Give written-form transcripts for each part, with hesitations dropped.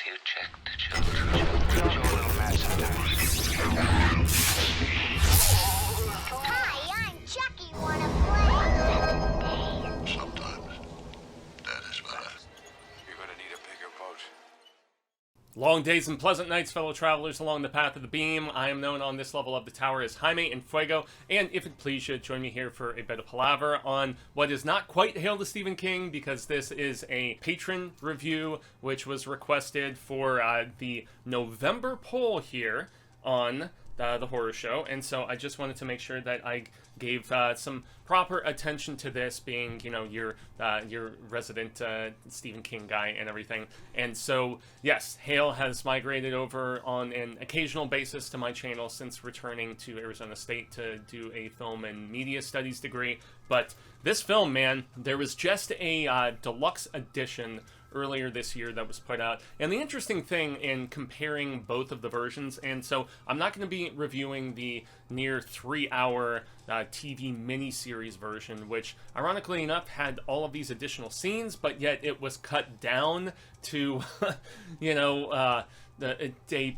you check the children? You're a little mad sometimes. Hi, I'm Chucky. Wanna play? Sometimes. That is what You're gonna need a bigger boat. Long days and pleasant nights, fellow travelers along the path of the beam. I am known on this level of the tower as Jaime and Fuego, and if it please you, join me here for a bit of palaver on what is not quite Hail to Stephen King, because this is a patron review, which was requested for the November poll here on the horror show, and so I just wanted to make sure that I gave some proper attention to this, being, you know, your resident Stephen King guy and everything. And so, yes, Hale has migrated over on an occasional basis to my channel since returning to Arizona State to do a film and media studies degree. But this film, man, there was just a deluxe edition earlier this year that was put out. And the interesting thing in comparing both of the versions, and so I'm not going to be reviewing the near 3-hour TV miniseries version, which ironically enough had all of these additional scenes, but yet it was cut down to, you know, a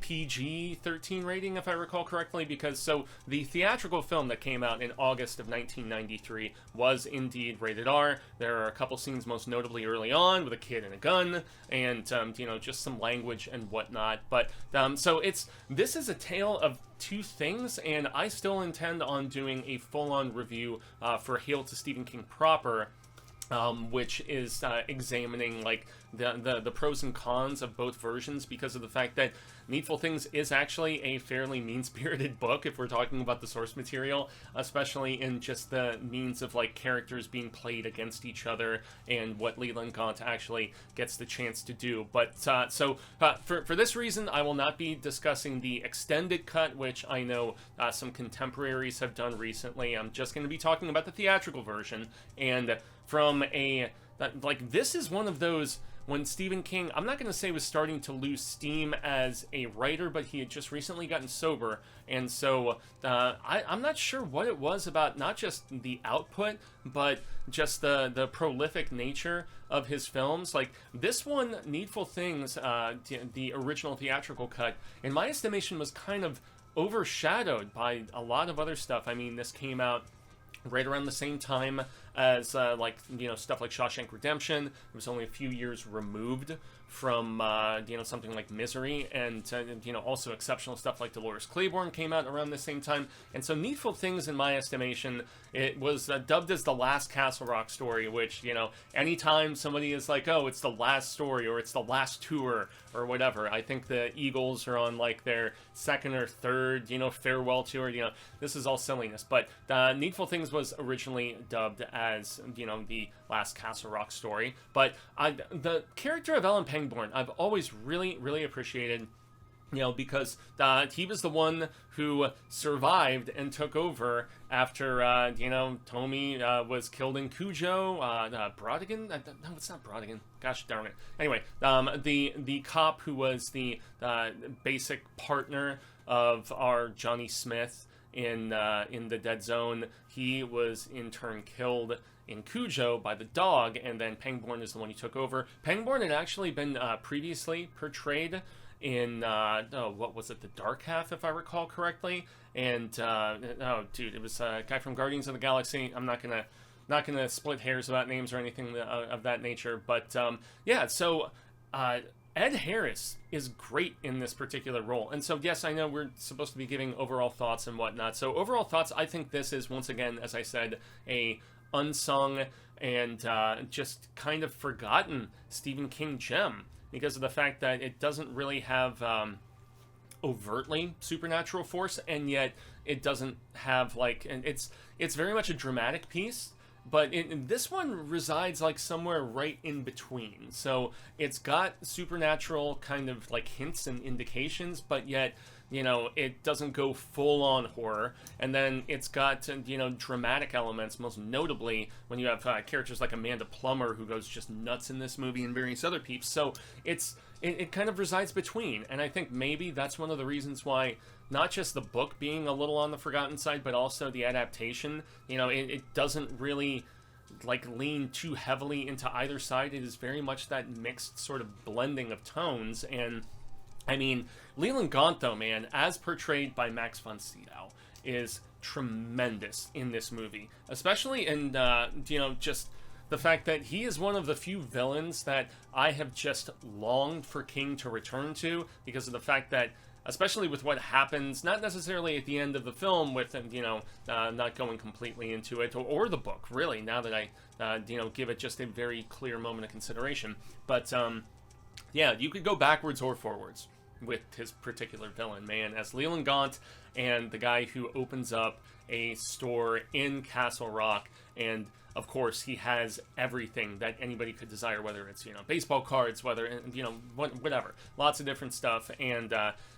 PG-13 rating, if I recall correctly, because so the theatrical film that came out in August of 1993 was indeed rated R. There are a couple scenes, most notably early on, with a kid and a gun, and you know, just some language and whatnot. But so this is a tale of two things, and I still intend on doing a full-on review for Hail to Stephen King proper, which is examining like the pros and cons of both versions, because of the fact that Needful Things is actually a fairly mean-spirited book if we're talking about the source material, especially in just the means of like characters being played against each other and what Leland Gaunt actually gets the chance to do. But for this reason, I will not be discussing the extended cut, which I know some contemporaries have done recently. I'm just going to be talking about the theatrical version. And from this is one of those when Stephen King, I'm not going to say was starting to lose steam as a writer, but he had just recently gotten sober, and so I'm not sure what it was about not just the output, but just the prolific nature of his films. Like this one, Needful Things, the original theatrical cut, in my estimation, was kind of overshadowed by a lot of other stuff. I mean, this came out right around the same time as like, you know, stuff like Shawshank Redemption. It was only a few years removed from you know, something like Misery, and you know, also exceptional stuff like Dolores Claiborne came out around the same time. And so Needful Things, in my estimation, it was dubbed as the last Castle Rock story, which, you know, anytime somebody is like, oh, it's the last story or it's the last tour or whatever, I think the Eagles are on like their second or third, you know, farewell tour. You know, this is all silliness, but Needful Things was originally dubbed as, you know, the last Castle Rock story. But the character of Ellen Pangborn, I've always really appreciated, you know, because he was the one who survived and took over after, you know, Tommy was killed in Cujo. Brodigan? No, it's not Brodigan. Gosh darn it. Anyway, the cop who was the basic partner of our Johnny Smith in the Dead Zone, he was in turn killed in Cujo by the dog, and then Pangborn is the one who took over. Pangborn had actually been previously portrayed in what was it, The Dark Half, if I recall correctly. And oh dude, it was a guy from Guardians of the Galaxy. I'm not gonna split hairs about names or anything of that nature, but yeah, so Ed Harris is great in this particular role. And so, yes, I know we're supposed to be giving overall thoughts and whatnot. So overall thoughts, I think this is, once again, as I said, a unsung and just kind of forgotten Stephen King gem, because of the fact that it doesn't really have overtly supernatural force, and yet it doesn't have like, and it's very much a dramatic piece, but this one resides like somewhere right in between. So it's got supernatural kind of like hints and indications, but yet, you know, it doesn't go full on horror. And then it's got, you know, dramatic elements, most notably when you have characters like Amanda Plummer, who goes just nuts in this movie, and various other peeps. So it kind of resides between, and I think maybe that's one of the reasons why not just the book being a little on the forgotten side, but also the adaptation, you know, it doesn't really like lean too heavily into either side. It is very much that mixed sort of blending of tones. And I mean, Leland Gaunt, though, man, as portrayed by Max von Sydow, is tremendous in this movie, especially in just the fact that he is one of the few villains that I have just longed for King to return to, because of the fact that, especially with what happens, not necessarily at the end of the film with him, not going completely into it, or the book, really, now that I, give it just a very clear moment of consideration. But, yeah, you could go backwards or forwards with his particular villain, man, as Leland Gaunt and the guy who opens up a store in Castle Rock, and of course he has everything that anybody could desire, whether it's baseball cards, whether whatever, lots of different stuff. And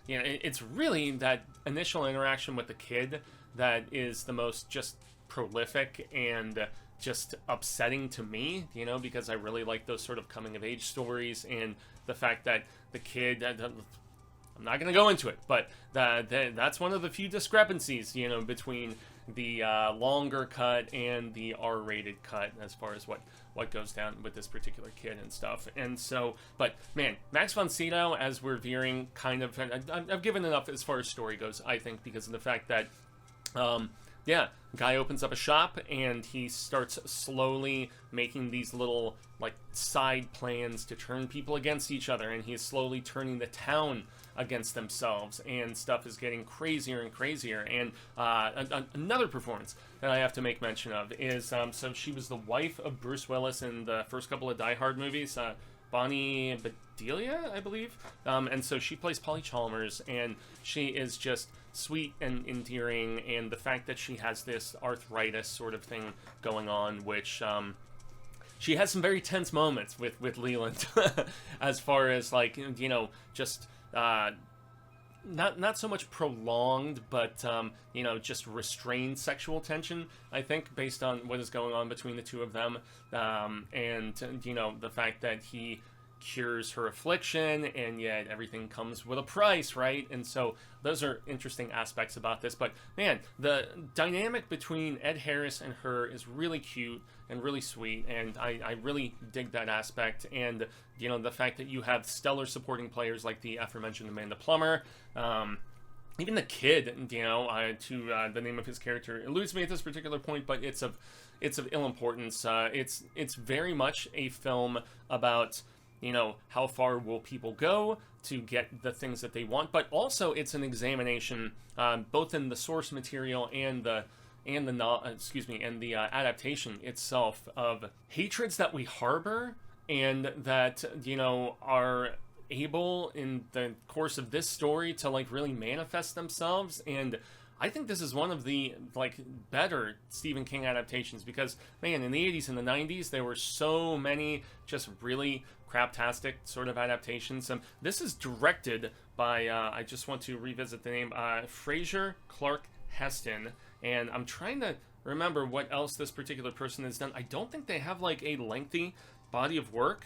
it's really that initial interaction with the kid that is the most just prolific and just upsetting to me, because I really like those sort of coming of age stories, and the fact that the kid, I'm not going to go into it, but that's one of the few discrepancies, between the longer cut and the R-rated cut as far as what goes down with this particular kid and stuff. And so, but man, Max von Sydow, as we're veering kind of, I've given enough as far as story goes, I think, because of the fact that, guy opens up a shop and he starts slowly making these little like side plans to turn people against each other, and he's slowly turning the town against themselves, and stuff is getting crazier and crazier. And another performance that I have to make mention of is so she was the wife of Bruce Willis in the first couple of Die Hard movies, Bonnie Bedelia, I believe, and so she plays Polly Chalmers, and she is just sweet and endearing. And the fact that she has this arthritis sort of thing going on, which she has some very tense moments with Leland as far as like just not so much prolonged, but just restrained sexual tension, I think, based on what is going on between the two of them, and the fact that he cures her affliction, and yet everything comes with a price, right? And so those are interesting aspects about this. But man, the dynamic between Ed Harris and her is really cute and really sweet, and I really dig that aspect. And the fact that you have stellar supporting players like the aforementioned Amanda Plummer, even the kid, the name of his character eludes me at this particular point, but it's of ill importance. It's very much a film about how far will people go to get the things that they want, but also it's an examination, both in the source material and the adaptation itself, of hatreds that we harbor and that are able in the course of this story to like really manifest themselves. And I think this is one of the like better Stephen King adaptations, because man, in the 80s and the 90s there were so many just really craptastic sort of adaptations. This is directed by I just want to revisit the name, Fraser Clark Heston, and I'm trying to remember what else this particular person has done. I don't think they have like a lengthy body of work.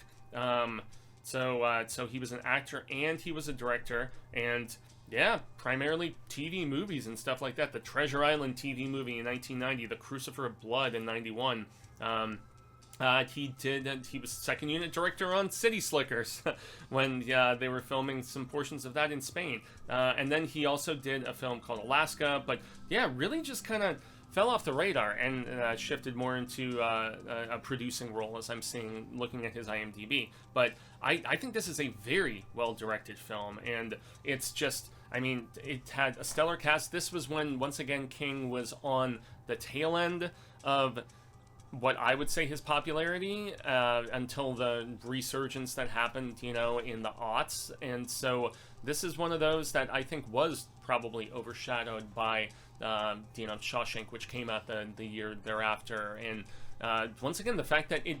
So he was an actor and he was a director, and yeah, primarily TV movies and stuff like that. The Treasure Island TV movie in 1990, The Kristopher of Blood in 91. He was second unit director on City Slickers when they were filming some portions of that in Spain. And then he also did a film called Alaska, but yeah, really just kind of fell off the radar and shifted more into a producing role, as I'm seeing, looking at his IMDb. But I think this is a very well-directed film, and it's just, I mean, it had a stellar cast. This was when, once again, King was on the tail end of what I would say his popularity, until the resurgence that happened, in the aughts. And so this is one of those that I think was probably overshadowed by, Shawshank, which came out the year thereafter. And once again, the fact that it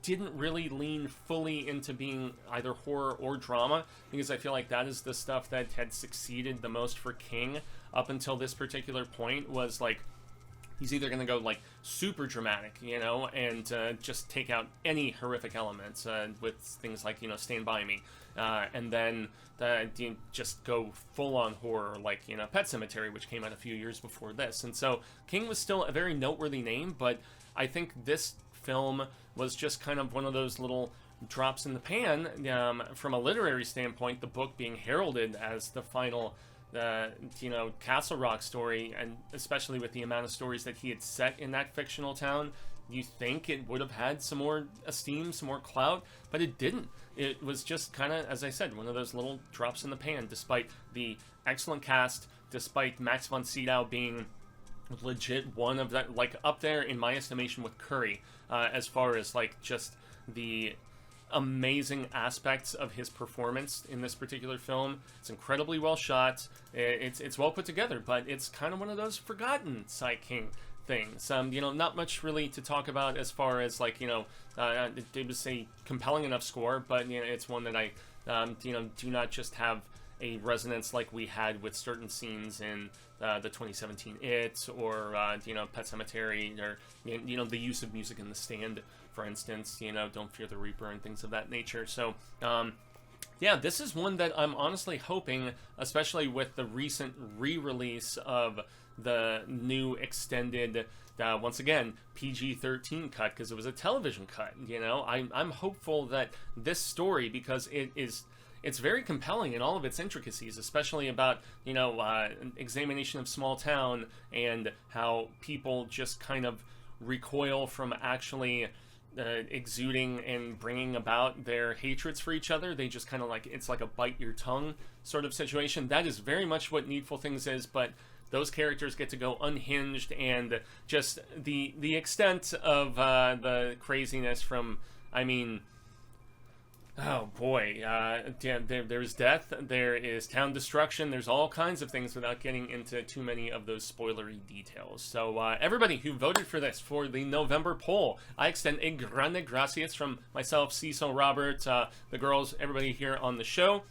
didn't really lean fully into being either horror or drama, because I feel like that is the stuff that had succeeded the most for King up until this particular point, was like, he's either going to go like super dramatic, and just take out any horrific elements with things like, Stand By Me, and then just go full on horror like, Pet Sematary, which came out a few years before this. And so King was still a very noteworthy name, but I think this film was just kind of one of those little drops in the pan. From a literary standpoint, the book being heralded as the final Castle Rock story, and especially with the amount of stories that he had set in that fictional town, you think it would have had some more esteem, some more clout, but it didn't. It was just kind of, as I said, one of those little drops in the pan, despite the excellent cast, despite Max von Sydow being legit one of that, like, up there in my estimation with Curry, as far as, like, just the amazing aspects of his performance in this particular film. It's incredibly well shot, it's well put together, but it's kind of one of those forgotten Psy King things. Not much really to talk about as far as, like, it was a compelling enough score, but it's one that I do not just have a resonance like we had with certain scenes in the 2017 It, or Pet Sematary, or the use of music in The Stand, for instance, Don't Fear the Reaper and things of that nature. So yeah, this is one that I'm honestly hoping, especially with the recent re-release of the new extended, once again, PG-13 cut, because it was a television cut, I'm hopeful that this story, because it's very compelling in all of its intricacies, especially about, examination of small town and how people just kind of recoil from actually exuding and bringing about their hatreds for each other. They just kind of, like, it's like a bite your tongue sort of situation. That is very much what Needful Things is, but those characters get to go unhinged, and just the extent of the craziness from, oh boy, there's death, there is town destruction, there's all kinds of things without getting into too many of those spoilery details. So everybody who voted for this for the November poll, I extend a grande gracias from myself, Cecil, Robert, the girls, everybody here on the show.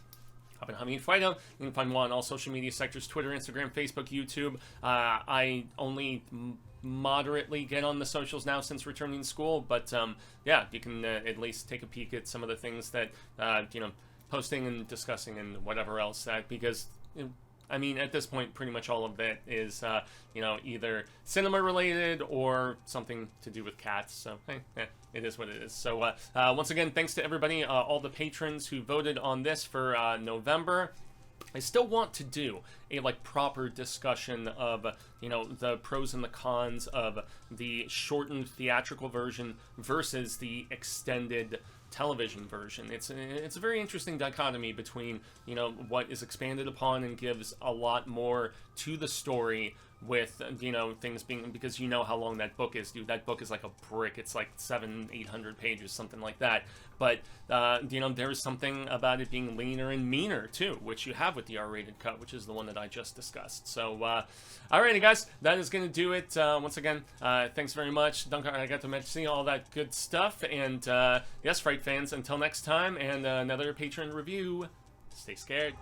I've been Jaime and Fuego. You can find me on all social media sectors: Twitter, Instagram, Facebook, YouTube. I only moderately get on the socials now since returning to school, but yeah, you can at least take a peek at some of the things that posting and discussing and whatever else, because at this point, pretty much all of it is either cinema related or something to do with cats. So hey, it is what it is. So once again, thanks to everybody, all the patrons who voted on this for November. I still want to do a proper discussion of the pros and the cons of the shortened theatrical version versus the extended television version. It's a very interesting dichotomy between what is expanded upon and gives a lot more to the story, with things being, because how long that book is, dude. That book is like a brick. It's like 700-800 pages, something like that. But there's something about it being leaner and meaner too, which you have with the R-rated cut, which is the one that I just discussed. So alrighty guys, that is gonna do it. Once again, thanks very much. Duncan, I got to see all that good stuff, and yes, Fright fans, until next time, and another patron review, stay scared.